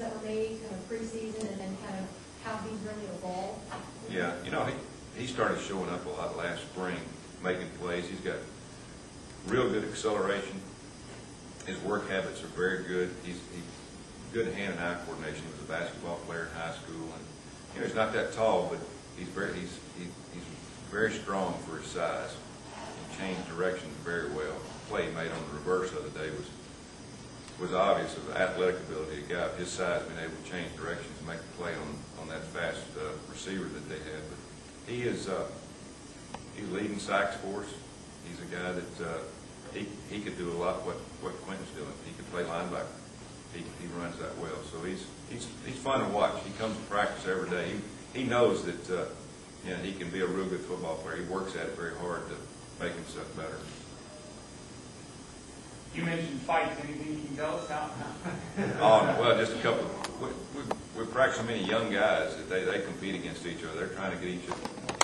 summer meetings, kind of preseason, and then kind of how he's really evolved? Yeah, you know, he started showing up a lot last spring, making plays. He's got real good acceleration. His work habits are very good. He's good hand and eye coordination. He was a basketball player in high school, and you know, he's not that tall, but he's very strong for his size. He changed directions very well. The play he made on the reverse the other day was obvious of the athletic ability of a guy of his size being able to change directions and make the play on that fast receiver that they had. But he's leading sacks for us. He's a guy that he could do a lot what Quentin's doing. He could play linebacker. He runs that well. So he's fun to watch. He comes to practice every day. He knows that you know, he can be a real good football player. He works at it very hard to make himself better. You mentioned fights. Anything you can tell us how? Oh, well, just a couple. We practice so many young guys that they compete against each other. They're trying to get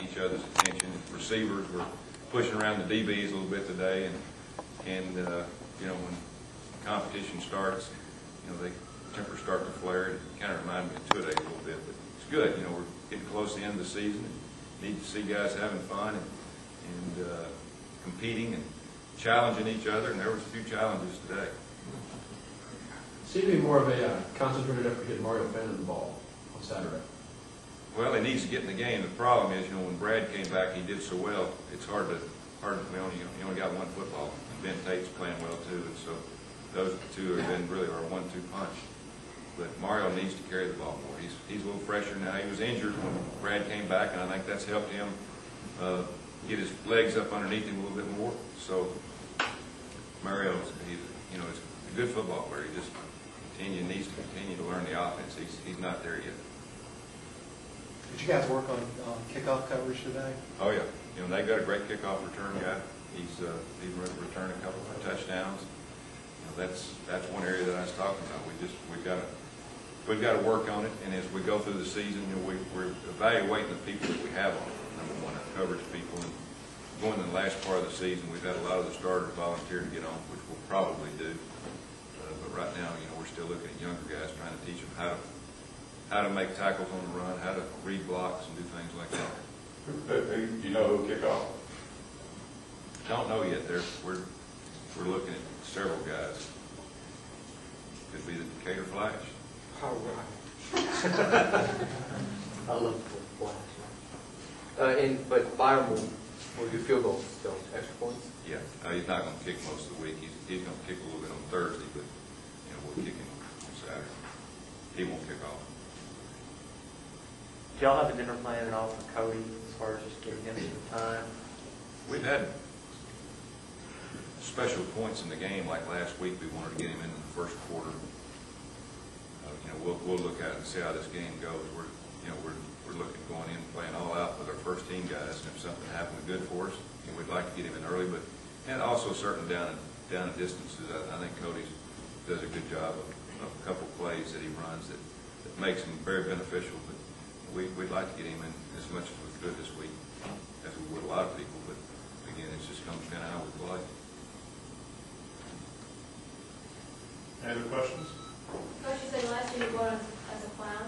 each other's attention. Receivers, we're pushing around the DBs a little bit today, and you know, when competition starts, you know, tempers start to flare. It kind of reminds me of two-a-day a little bit, but it's good. You know, we're getting close to the end of the season, and need to see guys having fun and competing and challenging each other, and there was a few challenges today. Seemed to be more of a concentrated effort to get Mario Fannin the ball on Saturday. Well, he needs to get in the game. The problem is, you know, when Brad came back, he did so well. It's hard to you only got one football. And Ben Tate's playing well too, and so those two have been really our 1-2 punch. But Mario needs to carry the ball more. He's a little fresher now. He was injured when Brad came back, and I think that's helped him get his legs up underneath him a little bit more. So Mario's he's a good football player. He just needs to continue to learn the offense. He's not there yet. Did you guys work on kickoff coverage today? Oh yeah, you know, they got a great kickoff return guy. He's returned a couple of touchdowns. You know, that's one area that I was talking about. We've got to work on it, and as we go through the season, you know, we're evaluating the people that we have on it. Number one, our coverage people, and going in the last part of the season, we've had a lot of the starters volunteer to get on, which we'll probably do. But right now, you know, we're still looking at younger guys, trying to teach them how to make tackles on the run, how to read blocks, and do things like that. You know who kick off? Don't know yet. We're looking at several guys. Could be the Decatur Flash. All right. I love the Flash. But Byron will do field goals still, extra points. Yeah, he's not going to kick most of the week. He's going to kick a little bit on Thursday, but you know, we'll kick him on Saturday. He won't kick off. Do y'all have a dinner plan at all for Cody as far as just giving him some time? We've had special points in the game, like last week. We wanted to get him into the first quarter. You know, we'll look at it and see how this game goes. We're looking at going in and playing all out with our first team guys, and if something happens good for us, you know, we'd like to get him in early. But and also certain down and distances. I think Cody does a good job of a couple plays that he runs that makes him very beneficial. But we'd like to get him in as much as we could this week, as we would a lot of people. But again, it's just comes down to how we play. Any other questions? Coach, you said last year you were going as a clown.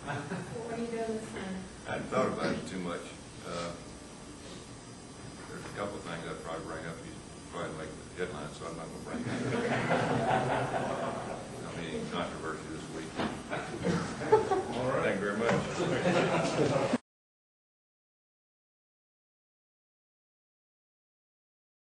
What are you doing this time? I hadn't thought about it too much. There's a couple of things I'd probably bring up. You probably make the headline, so I'm not going to bring that up. I mean, controversy this